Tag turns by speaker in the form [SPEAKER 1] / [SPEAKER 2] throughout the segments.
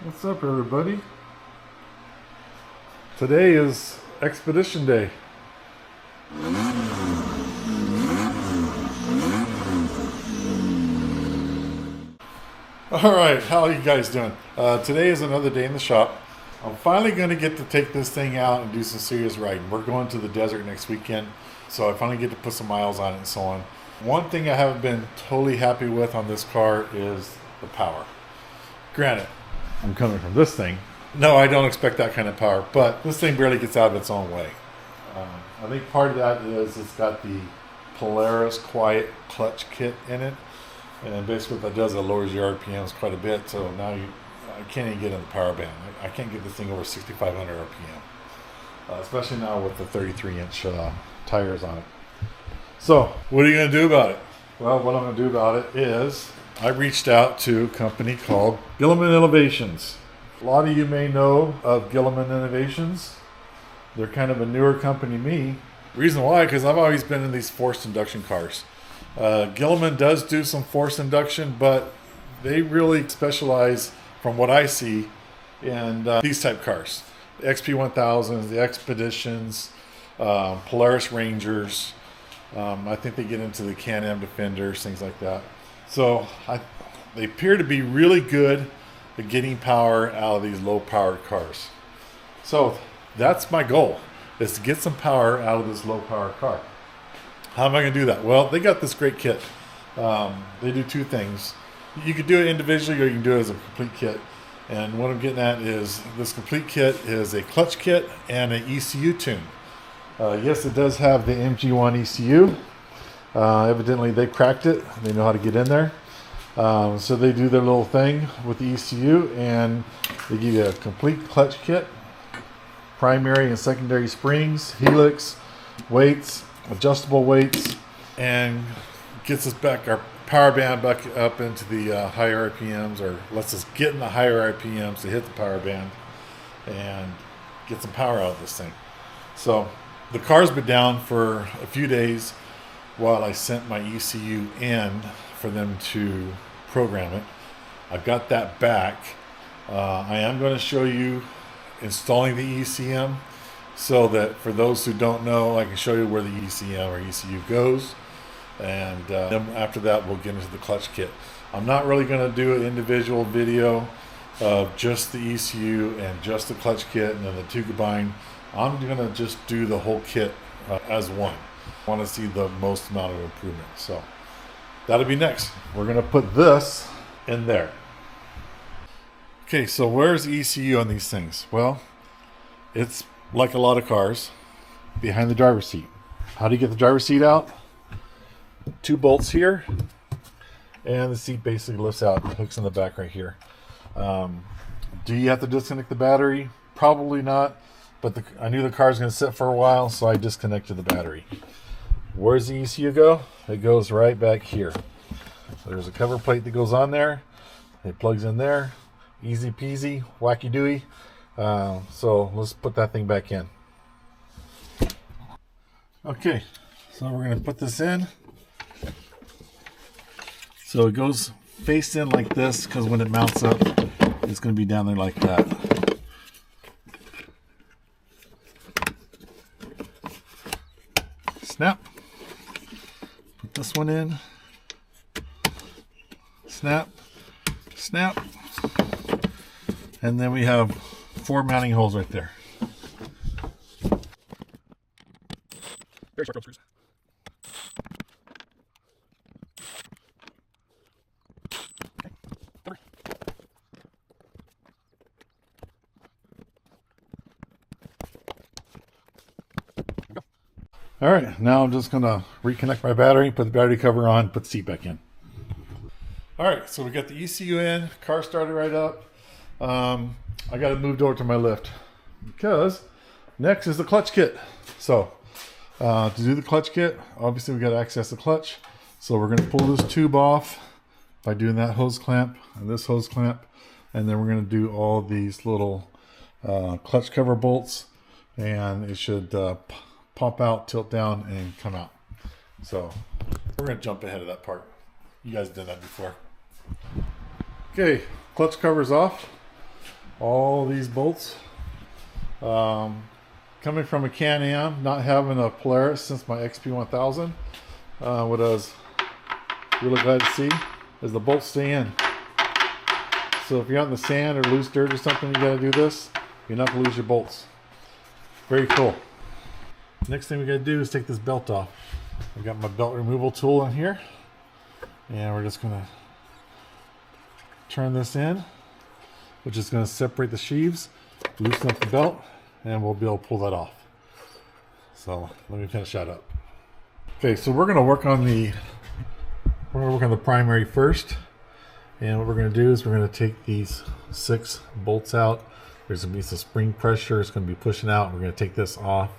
[SPEAKER 1] What's up, everybody? Today is Expedition Day. Alright, how are you guys doing? Today is another day in the shop. I'm finally going to get to take this thing out and do some serious riding. We're going to the desert next weekend, so I finally get to put some miles on it and so on. One thing I haven't been totally happy with on this car is the power. Granted, I'm coming from this thing. No, I don't expect that kind of power, but this thing barely gets out of its own way. I think part of that is it's got the Polaris quiet clutch kit in it, and basically what that does, it lowers your RPMs quite a bit, so now I can't even get in the power band. I can't get this thing over 6,500 RPM, especially now with the 33-inch tires on it. So, what are you going to do about it? Well, what I'm going to do about it is I reached out to a company called Gilomen Innovations. A lot of you may know of Gilomen Innovations. They're kind of a newer company to me. Reason why, because I've always been in these forced induction cars. Gilomen does do some forced induction, but they really specialize, from what I see, in these type cars. The XP1000s, the Xpeditions, Polaris Rangers. I think they get into the Can-Am Defenders, things like that. So they appear to be really good at getting power out of these low-powered cars. So that's my goal, is to get some power out of this low-powered car. How am I going to do that? Well, they got this great kit. They do two things. You could do it individually, or you can do it as a complete kit. And what I'm getting at is this complete kit is a clutch kit and an ECU tune. Yes, it does have the MG1 ECU. Evidently they cracked it. They know how to get in there. So they do their little thing with the ECU, and they give you a complete clutch kit, primary and secondary springs, helix, weights, adjustable weights, and gets us back our power band back up into the higher RPMs, or lets us get in the higher RPMs to hit the power band and get some power out of this thing. So the car's been down for a few days while I sent my ECU in for them to program it. I've got that back. I am going to show you installing the ECM, so that for those who don't know, I can show you where the ECM or ECU goes, and then after that we'll get into the clutch kit. I'm not really going to do an individual video of just the ECU and just the clutch kit and then the two combined. I'm going to just do the whole kit as one. I want to see the most amount of improvement. So that'll be next. We're going to put this in there. Okay, so where's the ECU on these things? Well, it's like a lot of cars, behind the driver's seat. How do you get the driver's seat out? Two bolts here, and the seat basically lifts out, hooks in the back right here. Do you have to disconnect the battery? Probably not, but I knew the car's going to sit for a while, so I disconnected the battery. Where's the ECU go? It goes right back here. So there's a cover plate that goes on there. It plugs in there. Easy peasy, wacky dooey. So let's put that thing back in. Okay, so we're going to put this in. So it goes face in like this, because when it mounts up, it's going to be down there like that. Snap. Put this one in. Snap. Snap. And then we have 4 mounting holes right there. Very sharp screws. All right, now I'm just going to reconnect my battery, put the battery cover on, put the seat back in. All right, so we got the ECU in, car started right up. I got it moved over to my lift because next is the clutch kit. So to do the clutch kit, obviously we got to access the clutch. So we're going to pull this tube off by doing that hose clamp and this hose clamp, and then we're going to do all these little clutch cover bolts, and it should pop out, tilt down, and come out. So we're going to jump ahead of that part. You guys did that before. Okay, clutch cover's off. all these bolts. Coming from a Can-Am, not having a Polaris since my XP1000, what I was really glad to see is the bolts stay in. So if you're out in the sand or loose dirt or something, you got to do this. You're not going to lose your bolts. Very cool. Next thing we got to do is take this belt off. I've got my belt removal tool in here, and we're just going to turn this in, which is going to separate the sheaves, loosen up the belt, and we'll be able to pull that off. So let me finish that up. Okay, so we're going to work on the primary first, and what we're going to do is we're going to take these 6 bolts out. There's going to be some spring pressure. It's going to be pushing out. We're going to take this off,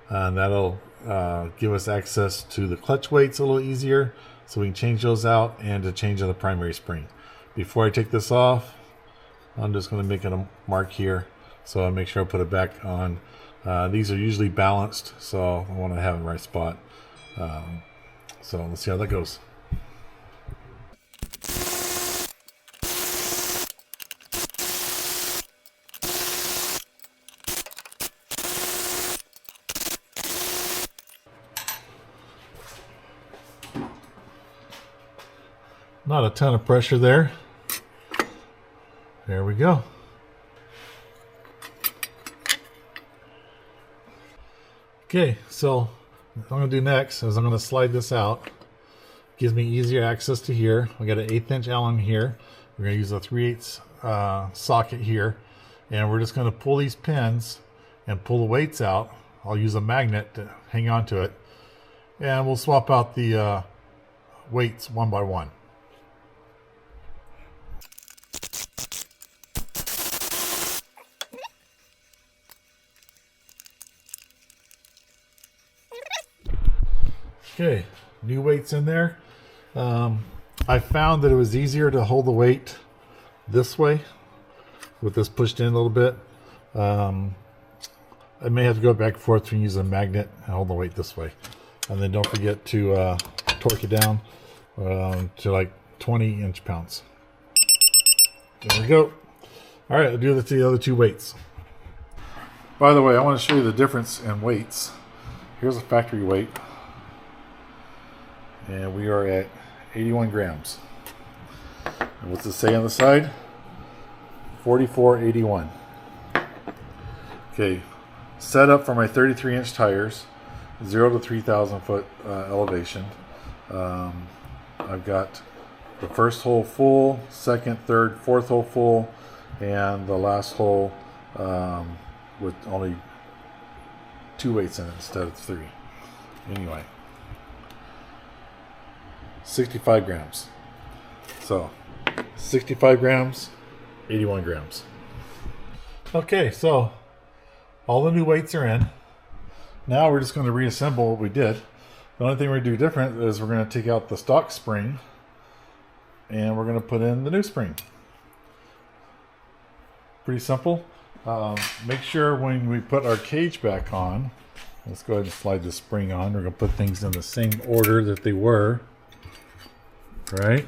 [SPEAKER 1] and that'll give us access to the clutch weights a little easier, so we can change those out and to change on the primary spring. Before I take this off, I'm just going to make a mark here, so I make sure I put it back on. These are usually balanced, so I want to have it in the right spot. So let's see how that goes. Not a ton of pressure there. There we go. Okay, so what I'm going to do next is I'm going to slide this out. Gives me easier access to here. I got an 1/8 inch Allen here. We're going to use a 3/8 socket here, and we're just going to pull these pins and pull the weights out. I'll use a magnet to hang on to it, and we'll swap out the weights one by one. Okay, new weights in there. I found that it was easier to hold the weight this way with this pushed in a little bit. I may have to go back and forth and use a magnet and hold the weight this way. And then don't forget to torque it down to like 20 inch-pounds. There we go. All right, I'll do the other 2 weights. By the way, I want to show you the difference in weights. Here's a factory weight. And we are at 81 grams. And what's it say on the side? 4481. Okay, set up for my 33 inch tires, 0 to 3,000 foot elevation. I've got the first hole full, second, third, fourth hole full, and the last hole with only 2 weights in it instead of 3. Anyway. 65 grams. So 65 grams, 81 grams. Okay, so all the new weights are in. Now we're just going to reassemble what we did. The only thing we're going to do different is we're going to take out the stock spring and we're going to put in the new spring. Pretty simple. Make sure when we put our cage back on, let's go ahead and slide the spring on. We're going to put things in the same order that they were. Right,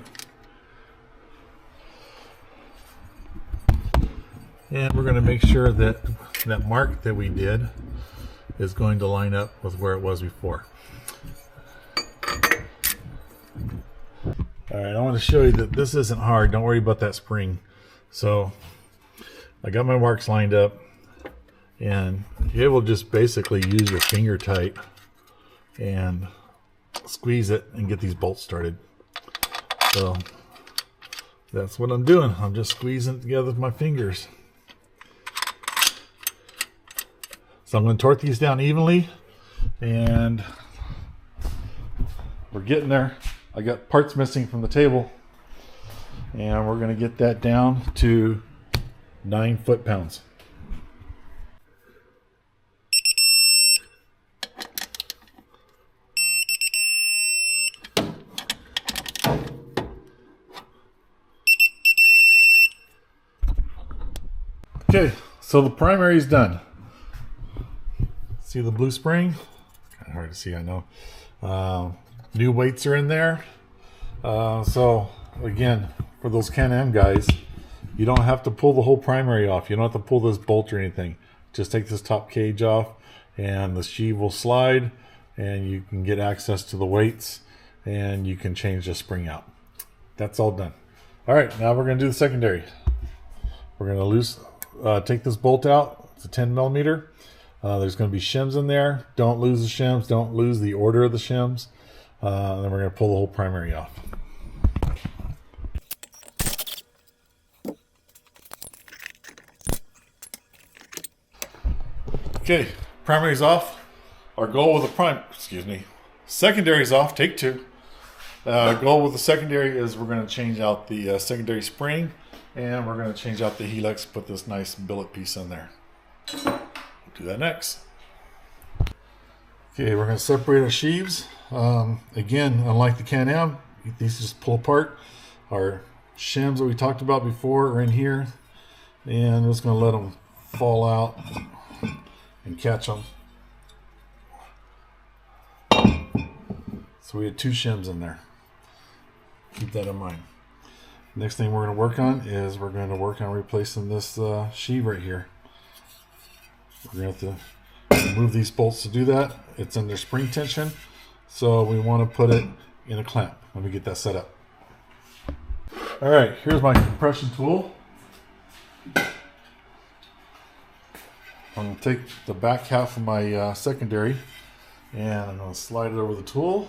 [SPEAKER 1] and we're going to make sure that that mark that we did is going to line up with where it was before. All right, I want to show you that this isn't hard. Don't worry about that spring. So I got my marks lined up, and it will just basically use your finger tight and squeeze it and get these bolts started. So that's what I'm doing. I'm just squeezing it together with my fingers. So I'm going to torque these down evenly, and we're getting there. I got parts missing from the table, and we're going to get that down to 9 foot-pounds. Okay, so the primary is done. See the blue spring? Kind of hard to see, I know. New weights are in there. So again, for those Can-Am guys, You don't have to pull the whole primary off. You don't have to pull this bolt or anything. Just take this top cage off and the sheave will slide and you can get access to the weights and you can change the spring out. That's all done. All right, now we're going to do the secondary. We're going to take this bolt out. It's a 10 millimeter. There's going to be shims in there. Don't lose the shims. Don't lose the order of the shims. And then we're going to pull the whole primary off. Okay, primary's off. Our goal with the secondary's off. Take two. Goal with the secondary is we're going to change out the secondary spring, and we're going to change out the helix. Put this nice billet piece in there. We'll do that next. Okay, we're going to separate our sheaves. Again, unlike the Can-Am, these just pull apart. Our shims that we talked about before are in here, and I'm just going to let them fall out and catch them. So we had two shims in there. Keep that in mind. Next thing we're going to work on is we're going to work on replacing this sheave right here. We're going to have to remove these bolts to do that. It's under spring tension, so we want to put it in a clamp. Let me get that set up. All right, here's my compression tool. I'm going to take the back half of my secondary and I'm going to slide it over the tool.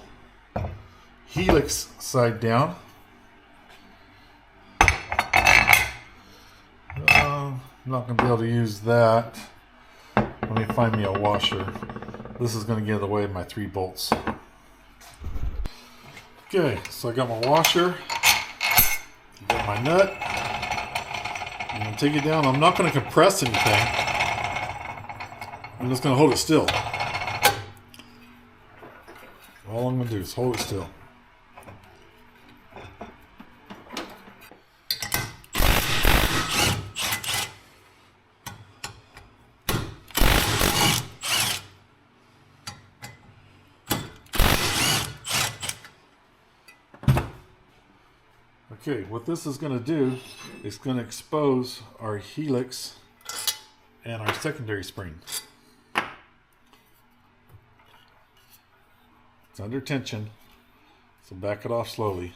[SPEAKER 1] Helix side down. I'm not going to be able to use that. Let me find me a washer. This is going to get in the way of my 3 bolts. Okay, so I got my washer. Got my nut. I'm going to take it down. I'm not going to compress anything. I'm just going to hold it still. All I'm going to do is hold it still. Okay, what this is going to do is going to expose our helix and our secondary spring. It's under tension, so back it off slowly.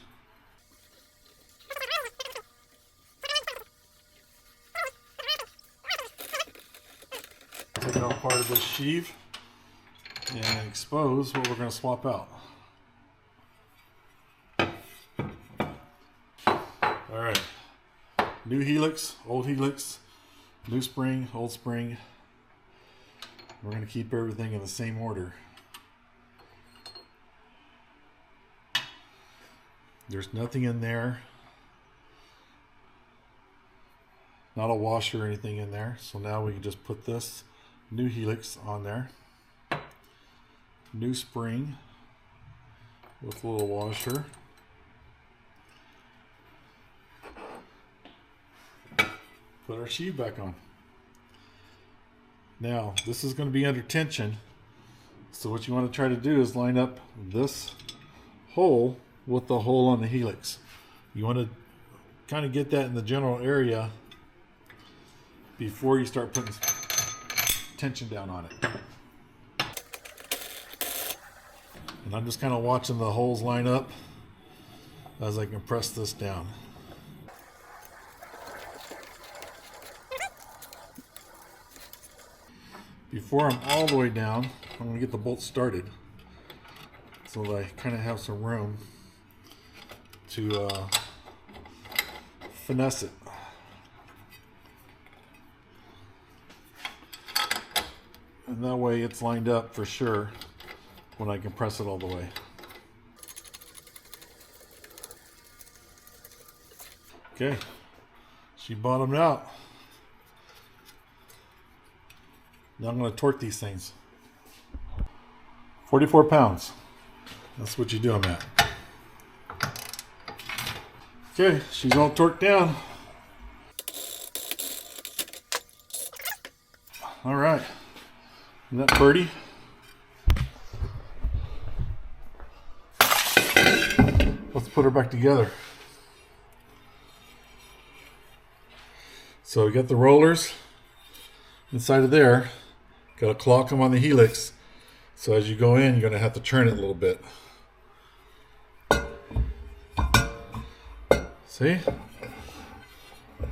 [SPEAKER 1] Take out part of this sheave and expose what we're going to swap out. Alright, new helix, new spring, old spring. We're going to keep everything in the same order. There's nothing in there. Not a washer or anything in there. So now we can just put this new helix on there. New spring with a little washer. Put our sheave back on. Now, this is going to be under tension. So what you want to try to do is line up this hole with the hole on the helix. You want to kind of get that in the general area before you start putting tension down on it. And I'm just kind of watching the holes line up as I compress this down. Before I'm all the way down, I'm going to get the bolt started so that I kind of have some room to finesse it. And that way it's lined up for sure when I compress it all the way. Okay, she bottomed out. Now I'm going to torque these things. 44 pounds. That's what you do them at. Okay, she's all torqued down. All right. Isn't that birdie? Let's put her back together. So we got the rollers inside of there. Got to clock them on the helix. So as you go in, you're going to have to turn it a little bit. See?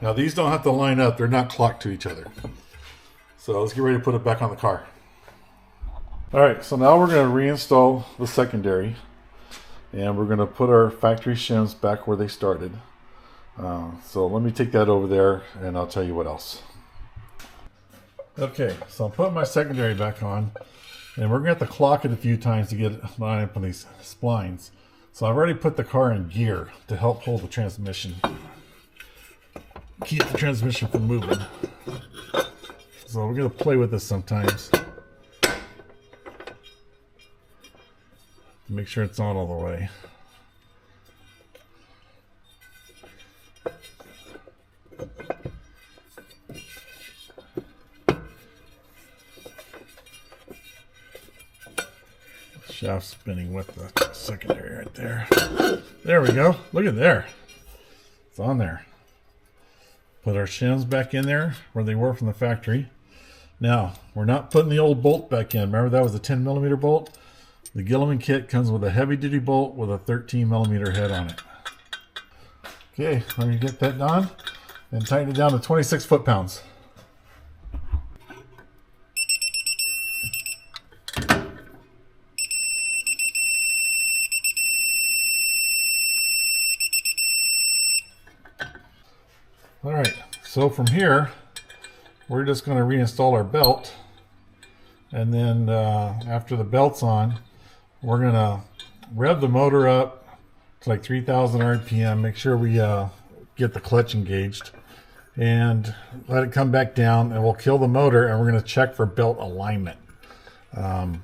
[SPEAKER 1] Now these don't have to line up. They're not clocked to each other. So let's get ready to put it back on the car. All right, so now we're going to reinstall the secondary. And we're going to put our factory shims back where they started. So let me take that over there and I'll tell you what else. Okay, so I'm putting my secondary back on. And we're going to have to clock it a few times to get it lined up on these splines. So I've already put the car in gear to help hold the transmission. Keep the transmission from moving. So we're going to play with this sometimes. Make sure it's on all the way. Shaft spinning with the secondary right there. There we go. Look at there. It's on there. Put our shims back in there where they were from the factory. Now, we're not putting the old bolt back in. Remember that was a 10 millimeter bolt? The Gilomen kit comes with a heavy duty bolt with a 13 millimeter head on it. Okay, let me get that done and tighten it down to 26 foot-pounds. All right, so from here, we're just going to reinstall our belt. And then after the belt's on, we're going to rev the motor up to like 3,000 RPM. Make sure we get the clutch engaged. And let it come back down, and we'll kill the motor, and we're going to check for belt alignment. The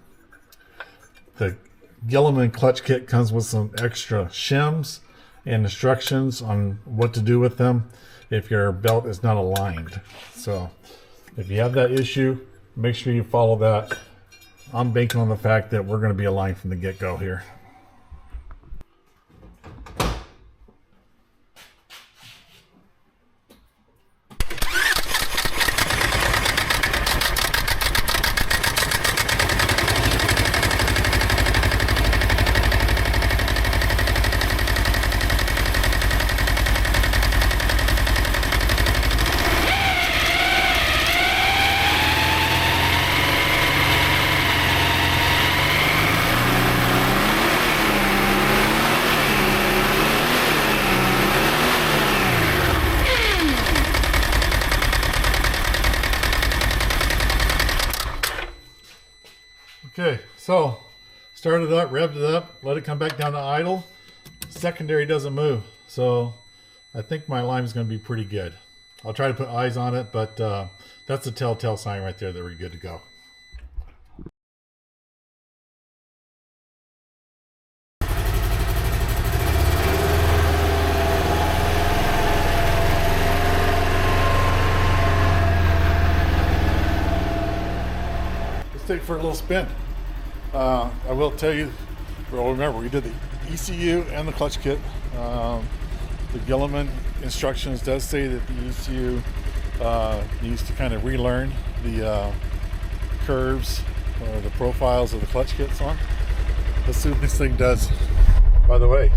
[SPEAKER 1] Gilomen clutch kit comes with some extra shims and instructions on what to do with them if your belt is not aligned. So if you have that issue, make sure you follow that. I'm banking on the fact that we're going to be aligned from the get-go here. Okay, so start it up, revved it up, let it come back down to idle. Secondary doesn't move, so I think my alignment is going to be pretty good. I'll try to put eyes on it, but that's a telltale sign right there that we're good to go. Let's take it for a little spin. I will tell you, well, remember we did the ECU and the clutch kit. The Gilomen instructions does say that the ECU needs to kind of relearn the curves or the profiles of the clutch kits on. Let's see what this thing does. By the way,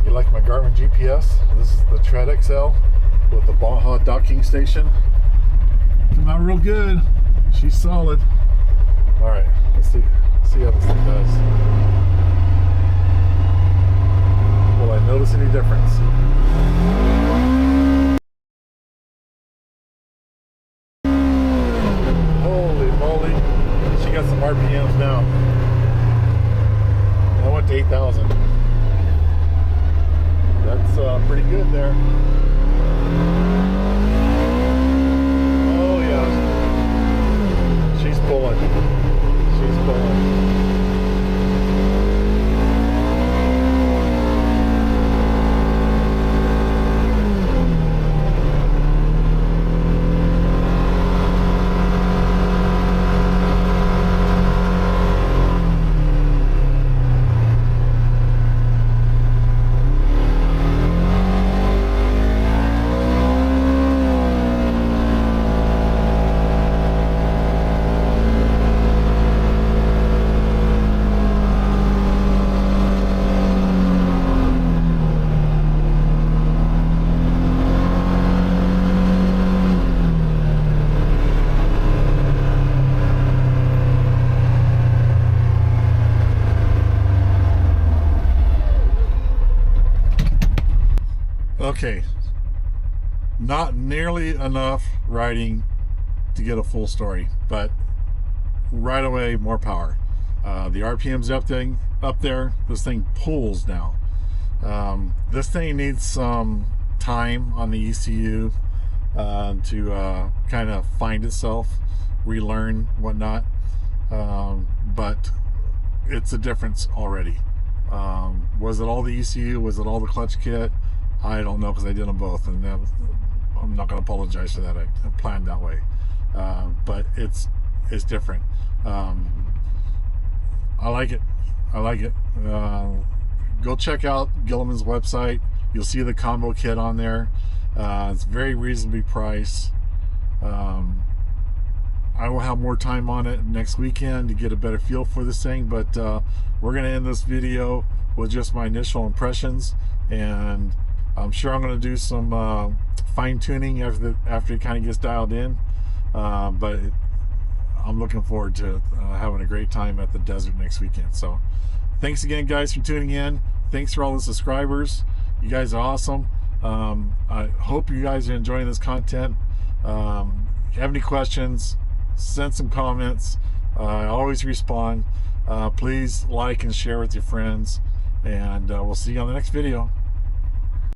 [SPEAKER 1] you like my Garmin GPS? This is the Tread XL with the Baja docking station. Come out real good. She's solid. All right, let's see how this thing does. Will I notice any difference? Holy moly, she got some RPMs now. I went to 8,000. That's pretty good there. Oh yeah, she's pulling. She's pulling. Okay, not nearly enough riding to get a full story, but right away more power. The RPM's up there. This thing pulls now. This thing needs some time on the ECU to kind of find itself, relearn whatnot, but it's a difference already. Was it all the ECU? Was it all the clutch kit? I don't know, because I did them both, and I'm not going to apologize for that. I planned that way, but it's different. I like it. Go check out Gilomen's website. You'll see the combo kit on there. It's very reasonably priced. I will have more time on it next weekend to get a better feel for this thing, but we're going to end this video with just my initial impressions, and I'm sure I'm going to do some fine-tuning after it kind of gets dialed in, but I'm looking forward to having a great time at the desert next weekend. So thanks again, guys, for tuning in. Thanks for all the subscribers. You guys are awesome. I hope you guys are enjoying this content. If you have any questions, send some comments. I always respond. Please like and share with your friends, and we'll see you on the next video.